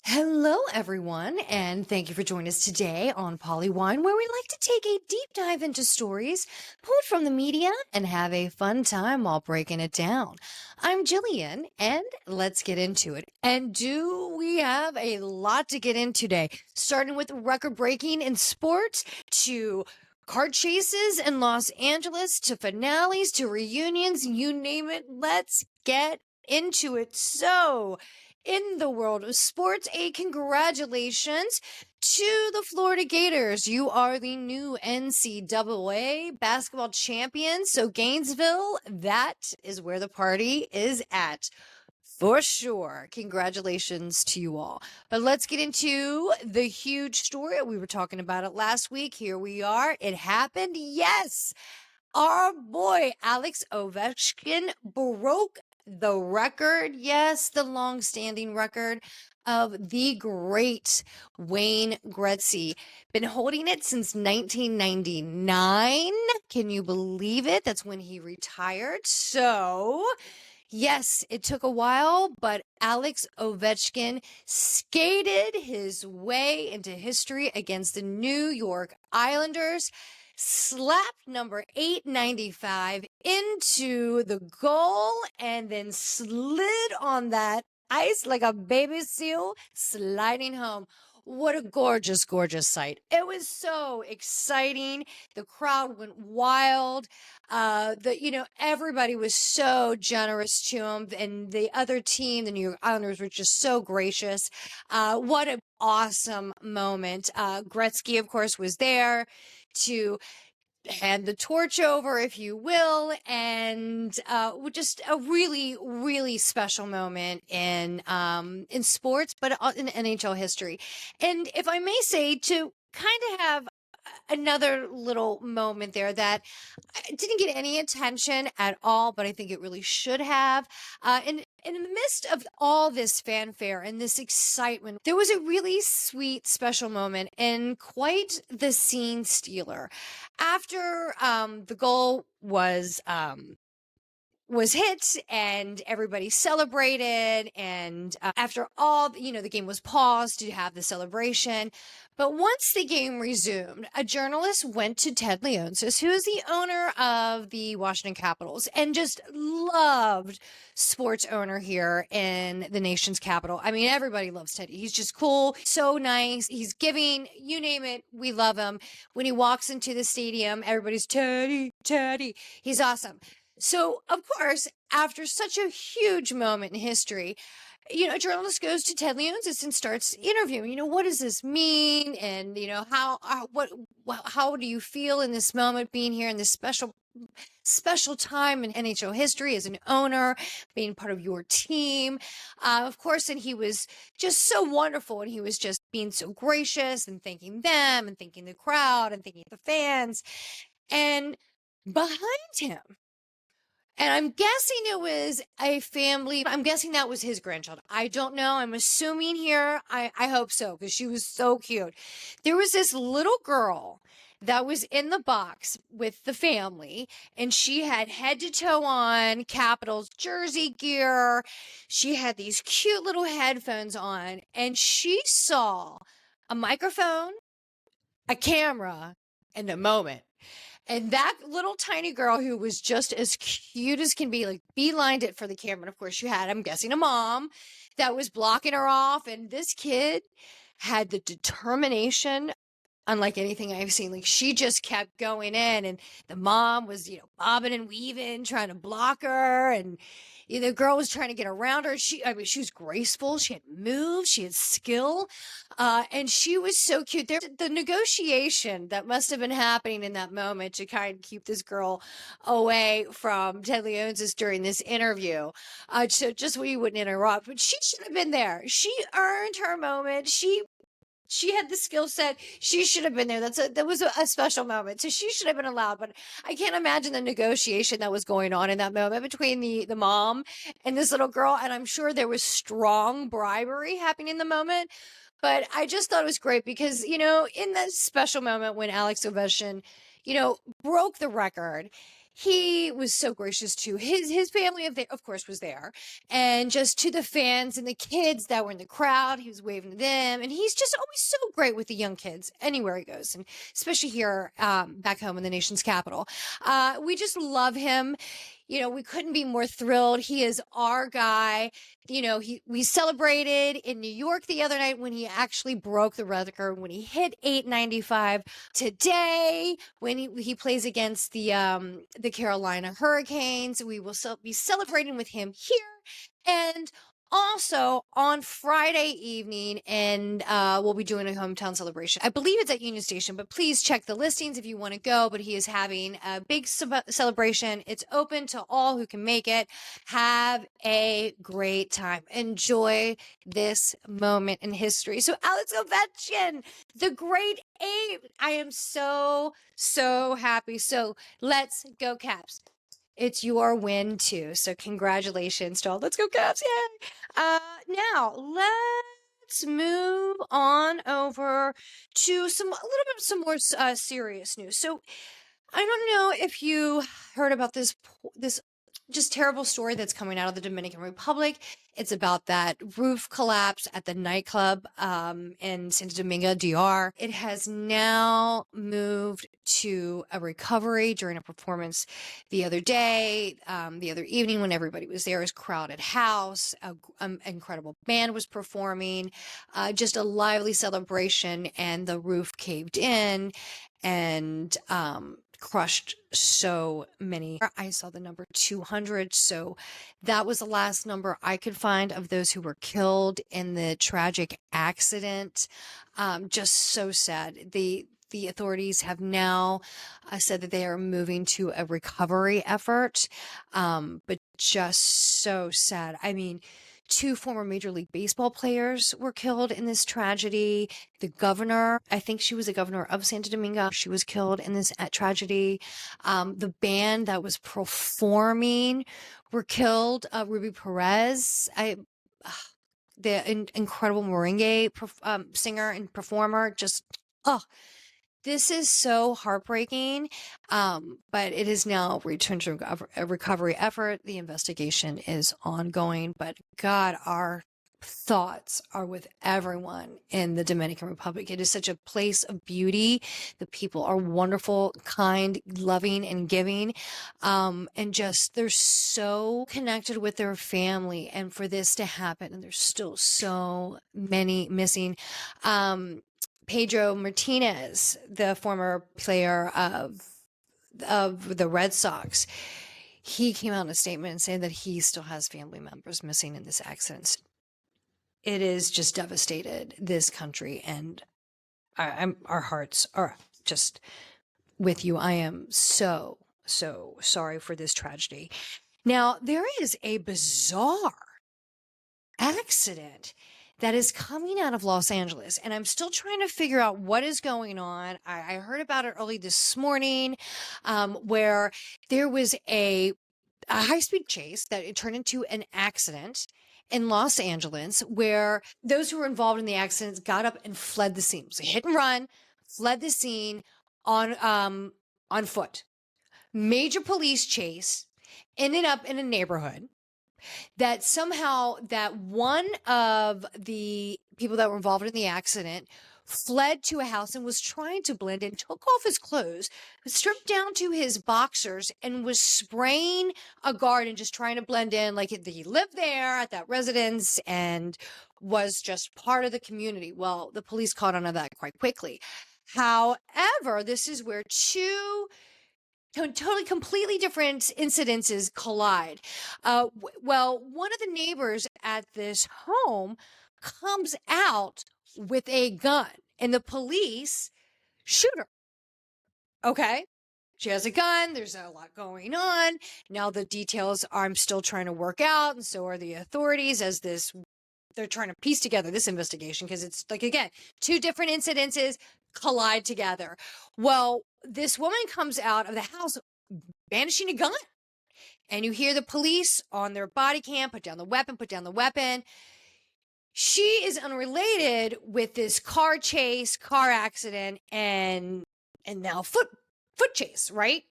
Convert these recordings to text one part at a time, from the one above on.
Hello, everyone, and thank you for joining us today on Polywine, where we like to take a deep dive into stories pulled from the media and have a fun time while breaking it down. I'm Jillian, and let's get into it. And do we have a lot to get into today, starting with record breaking in sports to car chases in Los Angeles to finales to reunions, you name it. Let's get into it. So, in the world of sports, a congratulations to the Florida Gators. You are the new NCAA basketball champions. So, Gainesville, that is where the party is at. For sure. Congratulations to you all. But let's get into the huge story. We were talking about it last week. Here we are. It happened. Yes. Our boy Alex Ovechkin broke the record. Yes, the long-standing record of the great Wayne Gretzky. Been holding it since 1999. Can you believe it? That's when he retired. So, yes, it took a while, but Alex Ovechkin skated his way into history against the New York Islanders, slapped number 895 into the goal, and then slid on that ice like a baby seal, sliding home. What a gorgeous, gorgeous sight. It was so exciting. The crowd went wild. Everybody was so generous to him, and the other team, the New York Islanders, were just so gracious. What an awesome moment. Gretzky, of course, was there to hand the torch over, if you will, and just a really, really special moment in sports, but in NHL history. And if I may say, to kind of have another little moment there that didn't get any attention at all, but I think it really should have. And in the midst of all this fanfare and this excitement, there was a really sweet, special moment and quite the scene stealer. After the goal was hit and everybody celebrated, and after all, the game was paused to have the celebration. But once the game resumed, a journalist went to Ted Leonsis, who is the owner of the Washington Capitals and just loved sports owner here in the nation's capital. I mean, everybody loves Teddy. He's just cool, so nice. He's giving, you name it, we love him. When he walks into the stadium, everybody's Teddy, Teddy. He's awesome. So, of course, after such a huge moment in history, a journalist goes to Ted Leonsis and starts interviewing. What does this mean? And how do you feel in this moment, being here in this special time in NHL history as an owner, being part of your team, of course. And he was just so wonderful, and he was just being so gracious and thanking them and thanking the crowd and thanking the fans. And behind him, and I'm guessing it was a family. I'm guessing that was his grandchild. I don't know. I'm assuming here. I hope so, because she was so cute. There was this little girl that was in the box with the family, and she had head to toe on Capitals jersey gear. She had these cute little headphones on, and she saw a microphone, a camera, and a moment. And that little tiny girl, who was just as cute as can be, like, beelined it for the camera. And of course, you had, I'm guessing, a mom that was blocking her off. And this kid had the determination unlike anything I've seen. Like, she just kept going in, and the mom was, bobbing and weaving, trying to block her. And the girl was trying to get around her. She was graceful. She had moves. She had skill. And she was so cute. The negotiation that must have been happening in that moment to kind of keep this girl away from Ted Leonsis during this interview. So just so we wouldn't interrupt, but she should have been there. She earned her moment. She had the skill set. She should have been there. That was a special moment. So she should have been allowed. But I can't imagine the negotiation that was going on in that moment between the mom and this little girl. And I'm sure there was strong bribery happening in the moment. But I just thought it was great because, in that special moment when Alex Ovechkin, broke the record, he was so gracious to his family, of course, was there, and just to the fans and the kids that were in the crowd. He was waving to them, and he's just always so great with the young kids anywhere he goes, and especially here back home in the nation's capital. We just love him. We couldn't be more thrilled. He is our guy. We celebrated in New York the other night when he actually broke the record, when he hit 895. Today, when he plays against the Carolina Hurricanes, we will be celebrating with him here. And also on Friday evening, and we'll be doing a hometown celebration. I believe it's at Union Station, but please check the listings if you want to go. But he is having a big celebration. It's open to all who can make it. Have a great time. Enjoy this moment in history. So Alex Ovechkin, the great ape. I am so, so happy. So let's go Caps. It's your win too. So congratulations to all. Let's go Caps. Yay. Now let's move on over to some more serious news. So I don't know if you heard about this just terrible story that's coming out of the Dominican Republic. It's about that roof collapse at the nightclub in Santo Domingo, DR. It has now moved to a recovery during a performance the other day, the other evening when everybody was there. It was crowded house, an incredible band was performing, just a lively celebration, and the roof caved in and crushed so many. I saw the number 200, so that was the last number I could find of those who were killed in the tragic accident. Just so sad. The authorities have now said that they are moving to a recovery effort, but just so sad. I mean, 2 former Major League Baseball players were killed in this tragedy. The governor, I think she was the governor of Santo Domingo, she was killed in this tragedy. The band that was performing were killed. Ruby Perez, the incredible merengue singer and performer, just, this is so heartbreaking, but it is now returned to a recovery effort. The investigation is ongoing, but God, our thoughts are with everyone in the Dominican Republic. It is such a place of beauty. The people are wonderful, kind, loving, and giving, and just they're so connected with their family. And for this to happen, and there's still so many missing. Pedro Martinez, the former player of the Red Sox, he came out in a statement and saying that he still has family members missing in this accident. It is just devastated this country, and our hearts are just with you. I am so, so sorry for this tragedy. Now, there is a bizarre accident that is coming out of Los Angeles, and I'm still trying to figure out what is going on. I heard about it early this morning, where there was a high-speed chase that it turned into an accident in Los Angeles, where those who were involved in the accidents got up and fled the scene. It was a hit and run, fled the scene on foot. Major police chase, ended up in a neighborhood that somehow that one of the people that were involved in the accident fled to a house and was trying to blend in, took off his clothes, stripped down to his boxers, and was spraying a garden, just trying to blend in like he lived there at that residence and was just part of the community. Well, the police caught on to that quite quickly. However, this is where 2 totally completely different incidences collide. Well, one of the neighbors at this home comes out with a gun, and the police shoot her. Okay. She has a gun. There's a lot going on. Now the details I'm still trying to work out, and so are the authorities as they're trying to piece together this investigation, because it's like, again, 2 different incidences collide together. Well, this woman comes out of the house brandishing a gun, and you hear the police on their body cam, put down the weapon. She is unrelated with this car chase, car accident, and now foot chase, right?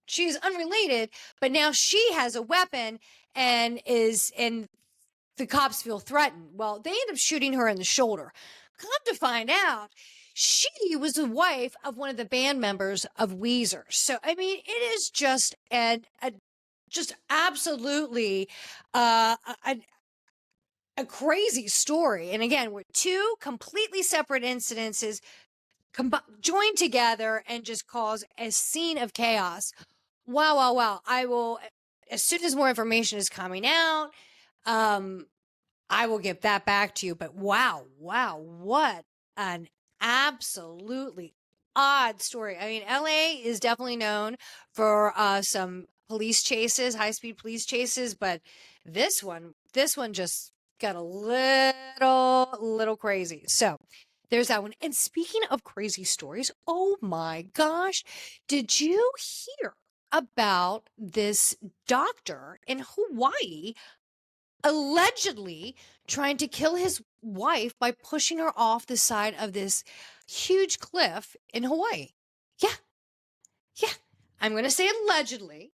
she is unrelated, but now she has a weapon and the cops feel threatened. Well, they end up shooting her in the shoulder. Come to find out, she was the wife of one of the band members of Weezer. So, I mean, it is just just absolutely a crazy story. And again, we're two completely separate incidences joined together and just cause a scene of chaos. Wow, wow, wow. I will, as soon as more information is coming out, I will get that back to you. But wow, wow, what an absolutely odd story. I mean, LA is definitely known for some police chases, high-speed police chases, but this one just got a little crazy. So there's that one. And speaking of crazy stories, oh my gosh, did you hear about this doctor in Hawaii allegedly trying to kill his wife by pushing her off the side of this huge cliff in Hawaii? Yeah, yeah. I'm going to say allegedly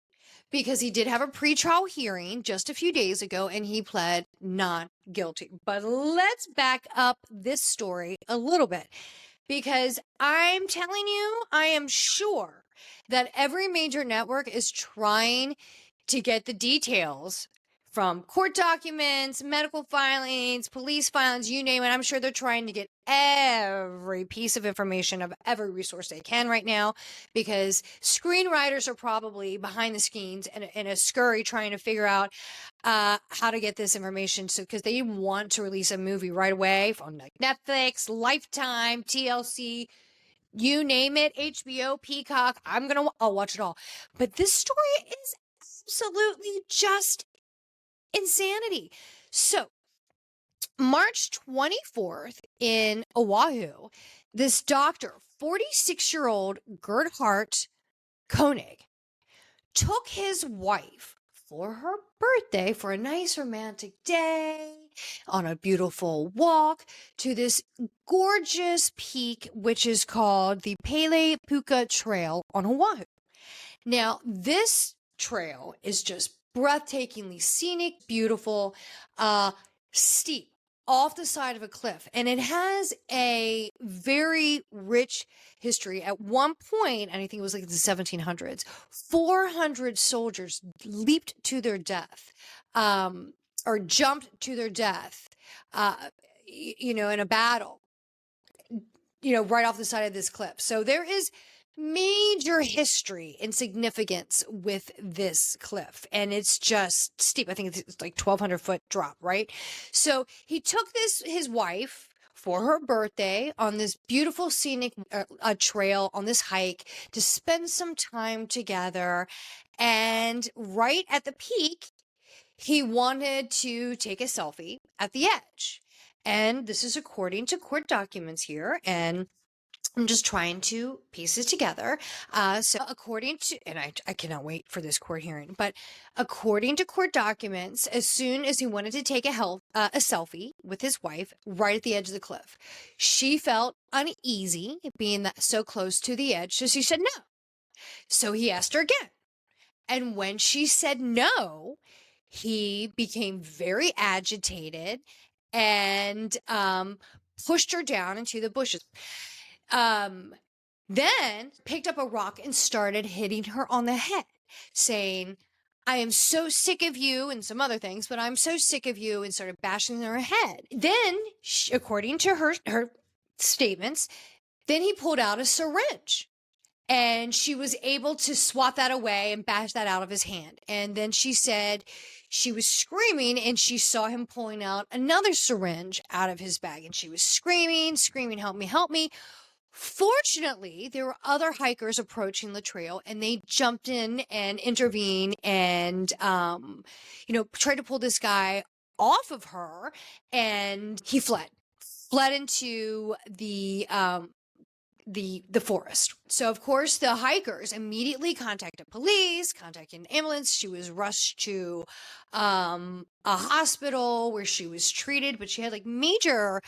because he did have a pretrial hearing just a few days ago and he pled not guilty. But let's back up this story a little bit because I'm telling you, I am sure that every major network is trying to get the details from court documents, medical filings, police filings, you name it. I'm sure they're trying to get every piece of information of every resource they can right now because screenwriters are probably behind the scenes in a scurry trying to figure out how to get this information. So, because they want to release a movie right away on like Netflix, Lifetime, TLC, you name it, HBO, Peacock. I'll watch it all. But this story is absolutely just insanity. So, March 24th in Oahu, this doctor, 46-year-old Gerhard Koenig, took his wife for her birthday for a nice romantic day on a beautiful walk to this gorgeous peak, which is called the Pele Puka Trail on Oahu. Now, this trail is just breathtakingly scenic, beautiful, steep off the side of a cliff. And it has a very rich history. At one point, and I think it was like the 1700s, 400 soldiers leaped to their death, or jumped to their death, in a battle, right off the side of this cliff. So there is major history and significance with this cliff, and it's just steep. I think it's like 1,200-foot drop, right? So he took his wife for her birthday on this beautiful scenic trail on this hike to spend some time together, and right at the peak, he wanted to take a selfie at the edge. And this is according to court documents here, and I'm just trying to piece it together. So according to, and I cannot wait for this court hearing, but according to court documents, as soon as he wanted to take a selfie with his wife right at the edge of the cliff, she felt uneasy being so close to the edge. So she said no. So he asked her again. And when she said no, he became very agitated and pushed her down into the bushes. Then picked up a rock and started hitting her on the head, saying, I am so sick of you, and some other things, but I'm so sick of you, and started bashing her head. Then, according to her statements, then he pulled out a syringe. And she was able to swat that away and bash that out of his hand. And then she said she was screaming and she saw him pulling out another syringe out of his bag. And she was screaming, help me, help me. Fortunately, there were other hikers approaching the trail and they jumped in and intervened and, tried to pull this guy off of her, and he fled into the forest. So of course the hikers immediately contacted police, contacted an ambulance. She was rushed to a hospital where she was treated, but she had like major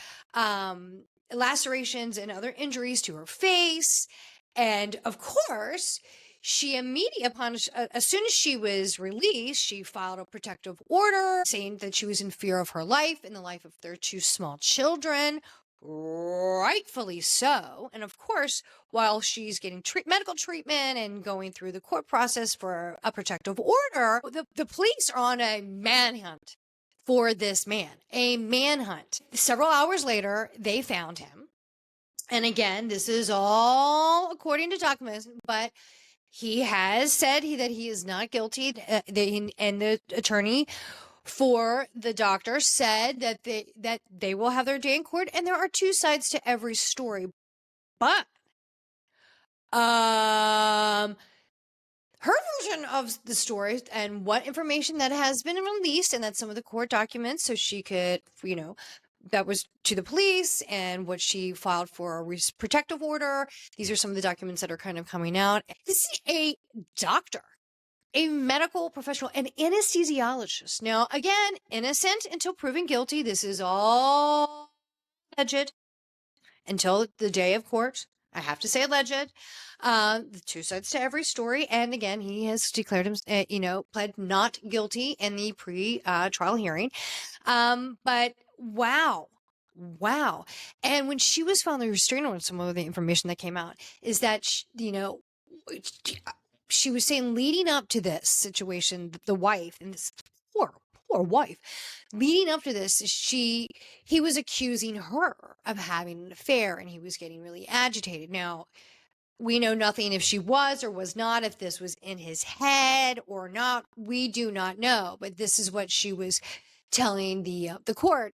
lacerations and other injuries to her face. And of course she as soon as she was released, she filed a protective order saying that she was in fear of her life and the life of their two small children. Rightfully so. And of course, while she's getting medical treatment and going through the court process for a protective order, the police are on a manhunt for this man, a manhunt. Several hours later, they found him. And again, this is all according to documents, but he has said that he is not guilty. And the attorney for the doctor said that they will have their day in court, and there are two sides to every story. But her version of the story and what information that has been released, and that's some of the court documents, so she could, that was to the police and what she filed for a protective order. These are some of the documents that are kind of coming out. This is a doctor, a medical professional, an anesthesiologist. Now, again, innocent until proven guilty. This is all alleged until the day of court. I have to say alleged. The two sides to every story. And again, he has declared him, pled not guilty in the pre-trial hearing. But wow. And when she was filing the restraining order, some of the information that came out is that, she was saying leading up to this situation, the wife and this poor wife, leading up to this, he was accusing her of having an affair and he was getting really agitated. Now, we know nothing if she was or was not, if this was in his head or not. We do not know, but this is what she was telling the court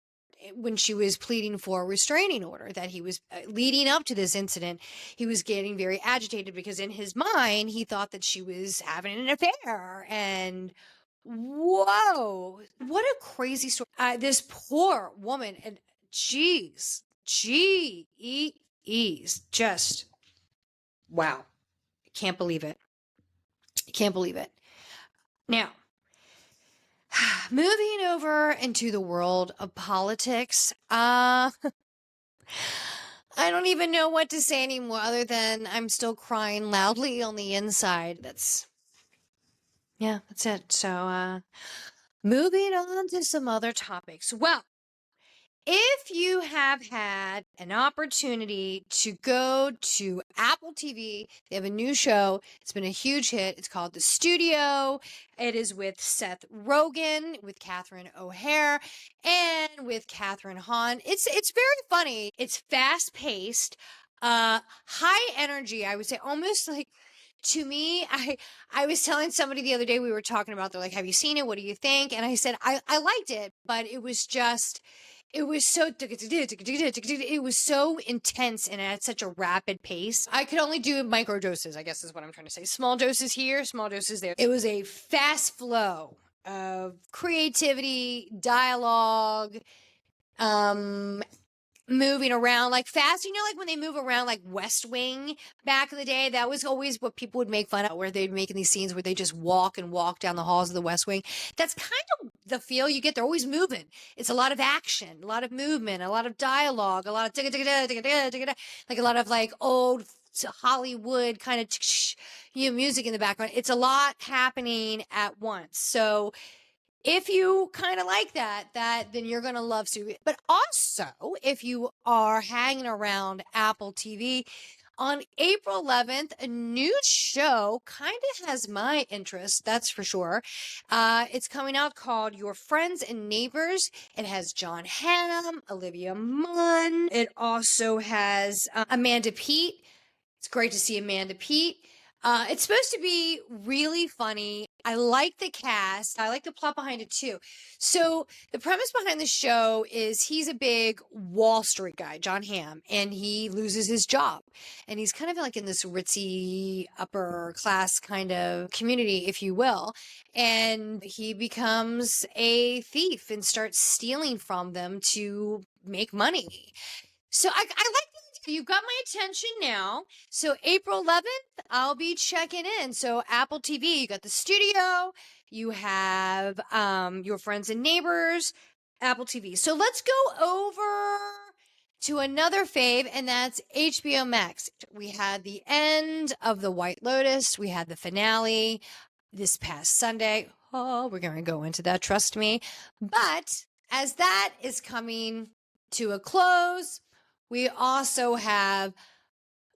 when she was pleading for a restraining order, that he was leading up to this incident. He was getting very agitated because in his mind, he thought that she was having an affair. And whoa, what a crazy story. This poor woman, and geez, just wow. Can't believe it. Now, moving over into the world of politics, I don't even know what to say anymore other than I'm still crying loudly on the inside. That's it. So, moving on to some other topics. Well, if you have had an opportunity to go to Apple TV, they have a new show. It's been a huge hit. It's called The Studio. It is with Seth Rogen, with Catherine O'Hare, and with Catherine Hahn. It's very funny. It's fast paced, high energy. I would say almost like. To me, I was telling somebody the other day, we were talking about, they're like, have you seen it? What do you think? And I said, I liked it, but it was so intense and at such a rapid pace. I could only do micro doses, I guess is what I'm trying to say. Small doses here, small doses there. It was a fast flow of creativity, dialogue, moving around like fast, like when they move around like West Wing back in the day, that was always what people would make fun of, where they'd making these scenes where they just walk down the halls of the West Wing. That's kind of the feel you get. They're always moving. It's a lot of action, a lot of movement, a lot of dialogue, a lot of like a lot of like old Hollywood kind of music in the background. It's a lot happening at once. So if you kind of like that, then you're going to love Suvi. But also, if you are hanging around Apple TV, on April 11th, a new show kind of has my interest, that's for sure. It's coming out called Your Friends and Neighbors. It has John Hamm, Olivia Munn. It also has Amanda Peet. It's great to see Amanda Peet. It's supposed to be really funny. I like the cast. I like the plot behind it too. So the premise behind the show is he's a big Wall Street guy, John Hamm, and he loses his job. And he's kind of like in this ritzy upper class kind of community, if you will. And he becomes a thief and starts stealing from them to make money. So I like you've got my attention now. So April 11th, I'll be checking in. So Apple TV, you got The Studio, you have Your Friends and Neighbors, Apple TV. So let's go over to another fave, and that's HBO Max. We had the end of The White Lotus. We had the finale this past Sunday. Oh, we're going to go into that, trust me. But as that is coming to a close, we also have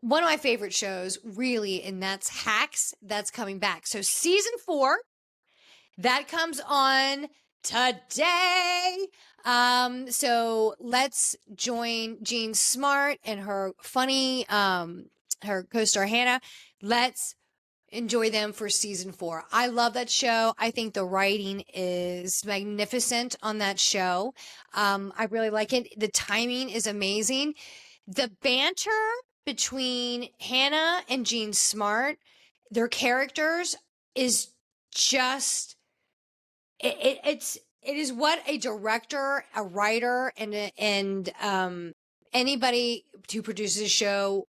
one of my favorite shows, really, and that's Hacks. That's coming back. So season 4, that comes on today. So let's join Jean Smart and her funny, her co-star Hannah. Let's enjoy them for season 4. I love that show. I think the writing is magnificent on that show. I really like it. The timing is amazing. The banter between Hannah and Jean Smart, their characters, is just it is what a director, a writer, and anybody who produces a show,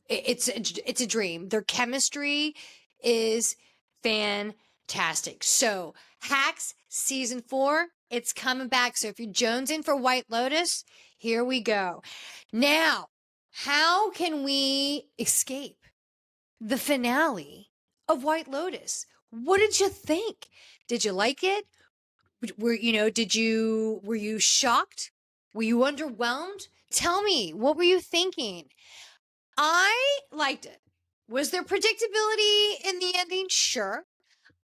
it's a dream. Their chemistry is fantastic. So Hacks season 4, it's coming back. So if you're jonesing for White Lotus, here we go. Now, how can we escape the finale of White Lotus? What did you think? Did you like it? Were you shocked? Were you underwhelmed? Tell me, what were you thinking? I liked it. Was there predictability in the ending? Sure.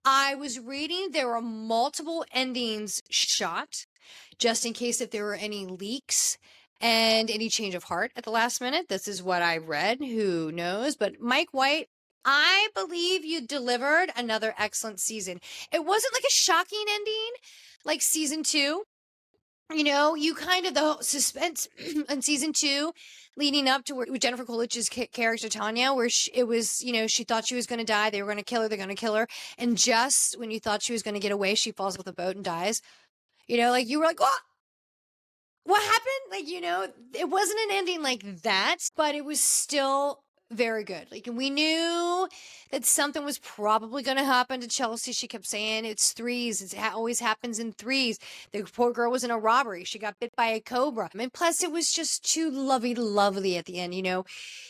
I was reading there were multiple endings shot, just in case if there were any leaks and any change of heart at the last minute. This is what I read. Who knows? But Mike White, I believe you delivered another excellent season. It wasn't like a shocking ending like season 2. You know, you kind of the suspense in season 2 leading up to where with Jennifer Coolidge's character Tanya, where it was, she thought she was going to die. They were going to kill her. They're going to kill her. And just when you thought she was going to get away, she falls off the boat and dies. Like you were like, what happened? It wasn't an ending like that, but it was still very good. We knew that something was probably going to happen to Chelsea. She kept saying it's threes. It always happens in threes. The poor girl was in a robbery. She got bit by a cobra. And plus it was just too lovely at the end.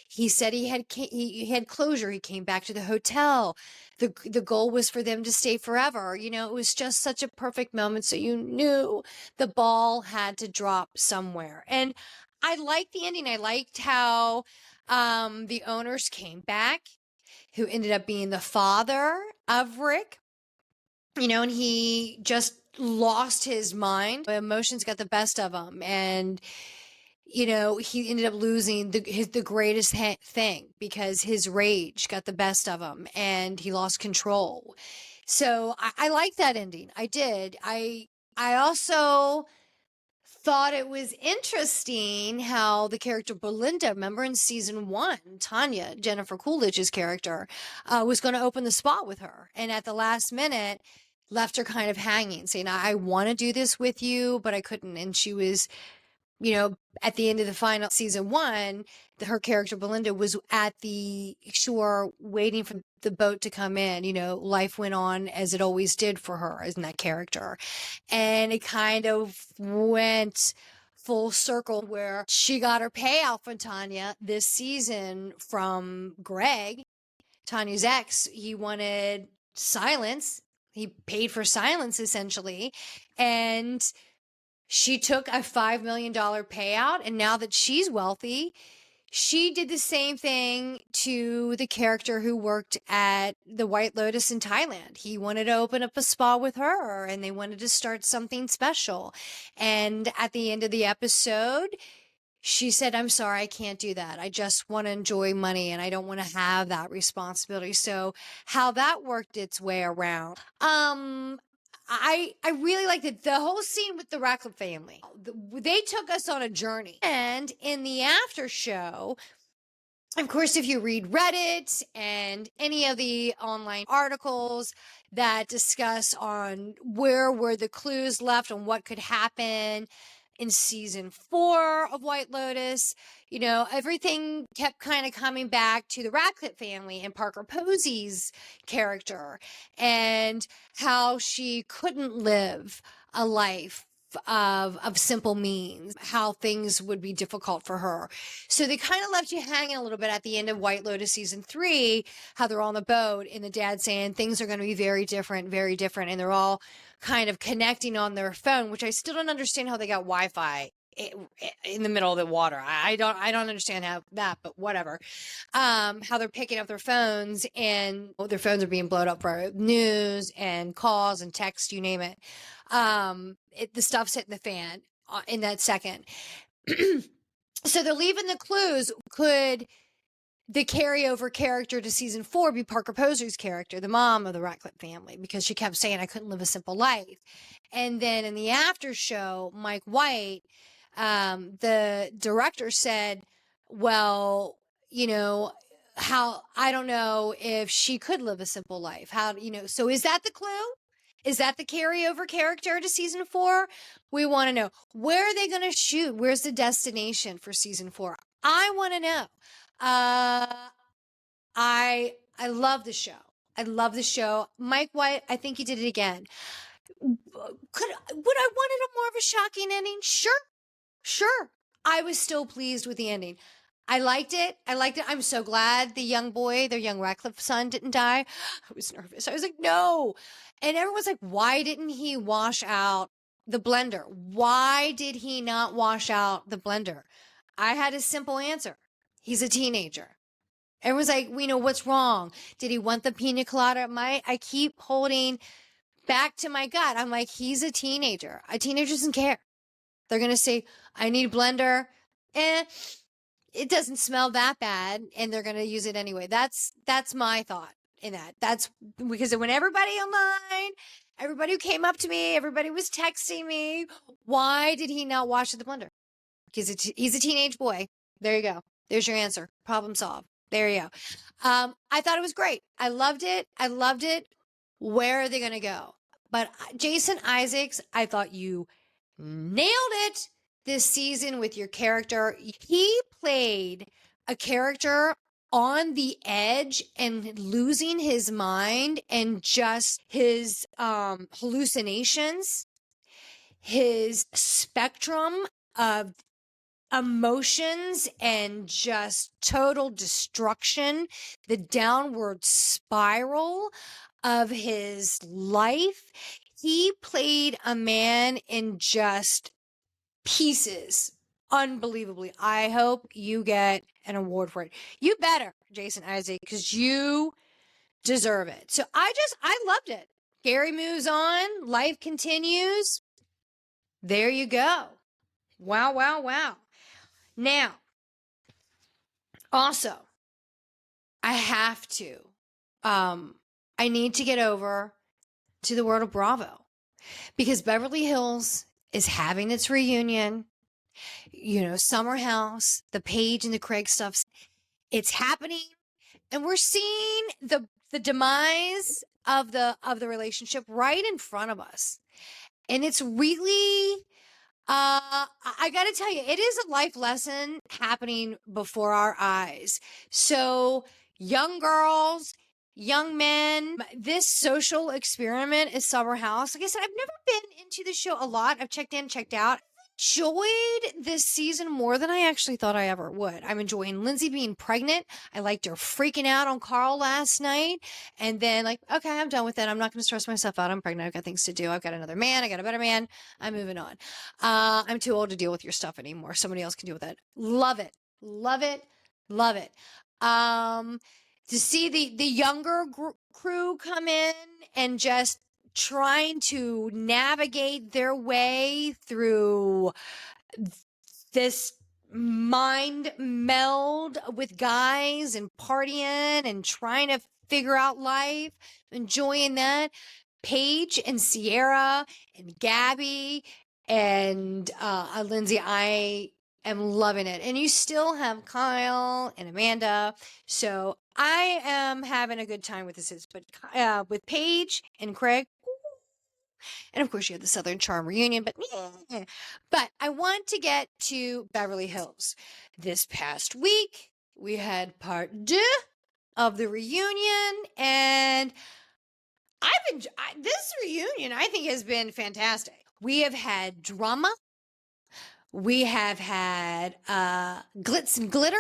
He said he had closure. He came back to the hotel. The goal was for them to stay forever. It was just such a perfect moment. So you knew the ball had to drop somewhere. And I liked the ending. I liked how the owners came back, who ended up being the father of Rick, and he just lost his mind. Emotions got the best of him. And, he ended up losing the greatest thing because his rage got the best of him and he lost control. So I like that ending. I did. I also thought it was interesting how the character Belinda, remember in season 1, Tanya, Jennifer Coolidge's character, was going to open the spa with her. And at the last minute, left her kind of hanging, saying, I want to do this with you, but I couldn't. And she was, at the end of the final season 1, her character Belinda was at the shore waiting for the boat to come in. Life went on as it always did for her as in that character. And it kind of went full circle where she got her payout from Tanya this season from Greg, Tanya's ex. He wanted silence. He paid for silence essentially. And she took a $5 million payout, and now that she's wealthy, she did the same thing to the character who worked at the White Lotus in Thailand. He wanted to open up a spa with her, and they wanted to start something special. And at the end of the episode, she said, I'm sorry, I can't do that. I just want to enjoy money and I don't want to have that responsibility. So how that worked its way around. I really liked it. The whole scene with the Radcliffe family. They took us on a journey. And in the after show, of course, if you read Reddit and any of the online articles that discuss on where were the clues left on what could happen in season 4 of White Lotus, everything kept kind of coming back to the Radcliffe family and Parker Posey's character and how she couldn't live a life of simple means, how things would be difficult for her. So they kind of left you hanging a little bit at the end of White Lotus season 3, how they're on the boat and the dad saying things are going to be very different, and they're all kind of connecting on their phone, which I still don't understand how they got Wi-Fi in the middle of the water. I don't understand how that, but whatever. How they're picking up their phones and their phones are being blown up for news and calls and text, you name it. The stuff's hitting the fan in that second. So they're leaving the clues. Could the carryover character to season 4 be Parker Posey's character, the mom of the Ratcliffe family, because she kept saying, I couldn't live a simple life. And then in the after show, Mike White, the director said, well, I don't know if she could live a simple life. So is that the clue? Is that the carryover character to season 4? We want to know. Where are they going to shoot? Where's the destination for season 4? I want to know. I love the show. I love the show. Mike White, I think he did it again. Would I wanted a more of a shocking ending? Sure. I was still pleased with the ending. I liked it. I'm so glad the young boy, their young Ratcliffe son, didn't die. I was nervous. I was like, no. And everyone's like, why didn't he wash out the blender? Why did he not wash out the blender? I had a simple answer. He's a teenager. Everyone's like, what's wrong? Did he want the pina colada? I keep holding back to my gut. I'm like, he's a teenager. A teenager doesn't care. They're going to say, I need a blender. It doesn't smell that bad. And they're going to use it anyway. That's my thought in that. That's because when everybody online, everybody who came up to me, everybody was texting me, why did he not wash the blender? Because he's a teenage boy. There you go. There's your answer. Problem solved. There you go. I thought it was great. I loved it. Where are they going to go? But Jason Isaacs, I thought you nailed it this season with your character. He played a character on the edge and losing his mind, and just his hallucinations, his spectrum of emotions, and just total destruction, the downward spiral of his life. He played a man in just pieces unbelievably. I hope you get an award for it. You better, Jason Isaac, because you deserve it. So I loved it. Gary moves on. Life continues. There you go. Wow. Now, also, I have to, I need to get over to the world of Bravo, because Beverly Hills is having its reunion. Summer House, the Paige and the Craig stuff, it's happening, and we're seeing the demise of the relationship right in front of us. And it's really, I got to tell you, it is a life lesson happening before our eyes. So young girls, young men, this social experiment is Summer House. Like I said, I've never been into the show a lot. I've checked in, checked out. Enjoyed this season more than I actually thought I ever would. I'm enjoying Lindsay being pregnant. I liked her freaking out on Carl last night. And then okay, I'm done with it. I'm not going to stress myself out. I'm pregnant. I've got things to do. I've got another man. I got a better man. I'm moving on. I'm too old to deal with your stuff anymore. Somebody else can deal with it. Love it. To see the younger crew come in and just trying to navigate their way through this mind meld with guys and partying and trying to figure out life, enjoying that. Paige and Sierra and Gabby and Lindsay, I am loving it. And you still have Kyle and Amanda. So I am having a good time with this. But with Paige and Craig, and of course you have the Southern Charm reunion, but I want to get to Beverly Hills. This past week, we had part 2 of the reunion, and this reunion, I think, has been fantastic. We have had drama. We have had glitz and glitter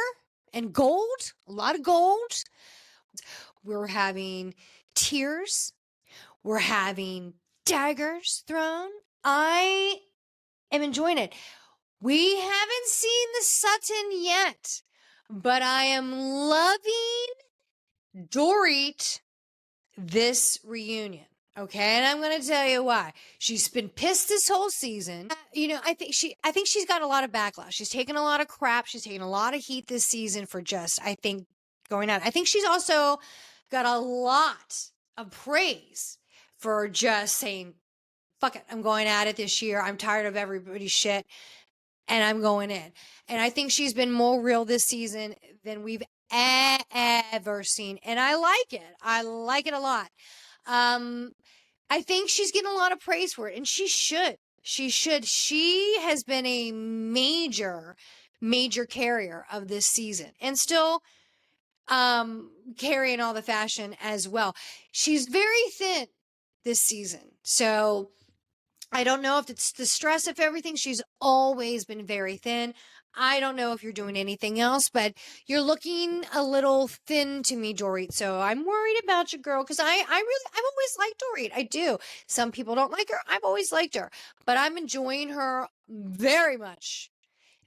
and gold, a lot of gold. We're having tears. We're having daggers thrown. I am enjoying it. We haven't seen the Sutton yet, but I am loving Dorit this reunion. Okay, and I'm going to tell you why. She's been pissed this whole season. I think she's got a lot of backlash. She's taken a lot of crap. She's taken a lot of heat this season for just, I think, going out. I think she's also got a lot of praise for just saying, fuck it, I'm going at it this year. I'm tired of everybody's shit and I'm going in. And I think she's been more real this season than we've ever seen. And I like it. I like it a lot. I think she's getting a lot of praise for it, and she should. She should. She has been a major, major carrier of this season and still carrying all the fashion as well. She's very thin this season. So I don't know if it's the stress of everything. She's always been very thin. I don't know if you're doing anything else, but you're looking a little thin to me, Dorit. So I'm worried about you, girl, because I've always liked Dorit. I do. Some people don't like her. I've always liked her, but I'm enjoying her very much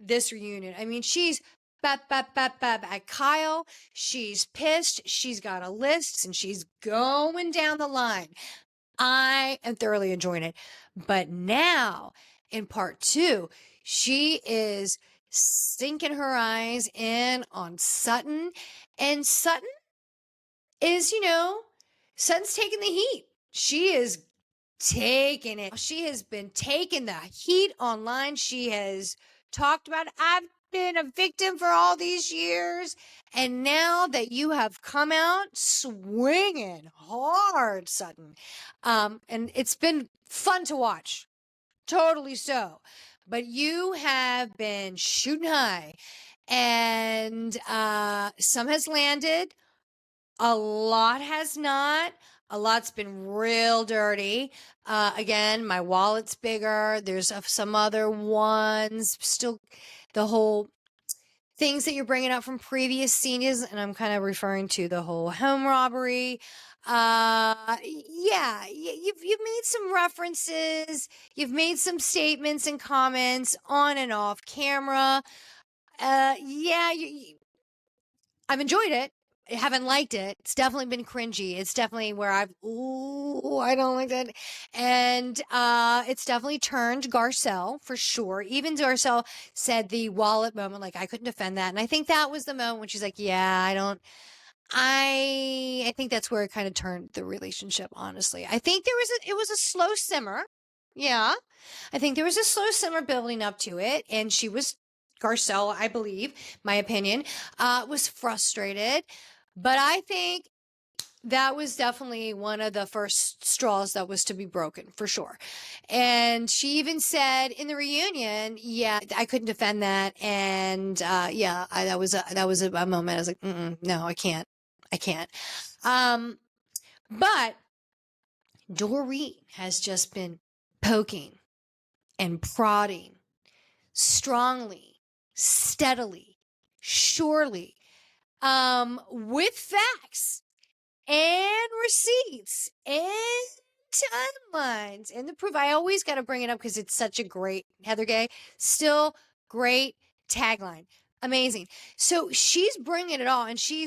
this reunion. I mean, she's at Kyle. She's pissed. She's got a list and she's going down the line. I am thoroughly enjoying it. But now in part 2, she is sinking her eyes in on Sutton. And Sutton is, Sutton's taking the heat. She is taking it. She has been taking the heat online. She has talked about, I've been a victim for all these years. And now that you have come out swinging hard, Sutton. And it's been fun to watch. Totally so. But you have been shooting high and some has landed. A lot has not. A lot's been real dirty. Again, my wallet's bigger. There's some other ones. Still, the whole things that you're bringing up from previous scenes, and I'm kind of referring to the whole home robbery. Yeah, you've made some references. You've made some statements and comments on and off camera. Yeah, I've enjoyed it. I haven't liked it. It's definitely been cringy. It's definitely where I don't like that. And it's definitely turned Garcelle for sure. Even Garcelle said the wallet moment, like I couldn't defend that. And I think that was the moment when she's like, yeah, I think that's where it kind of turned the relationship, honestly. I think it was a slow simmer. Yeah. I think there was a slow simmer building up to it. And Garcelle, I believe, my opinion, was frustrated. But I think that was definitely one of the first straws that was to be broken, for sure. And she even said in the reunion, yeah, I couldn't defend that. And yeah, that was a moment. I was like, no, I can't. But Doreen has just been poking and prodding strongly, steadily, surely, with facts and receipts and timelines and the proof. I always got to bring it up because it's such a great, Heather Gay, still great tagline. Amazing. So she's bringing it all and she's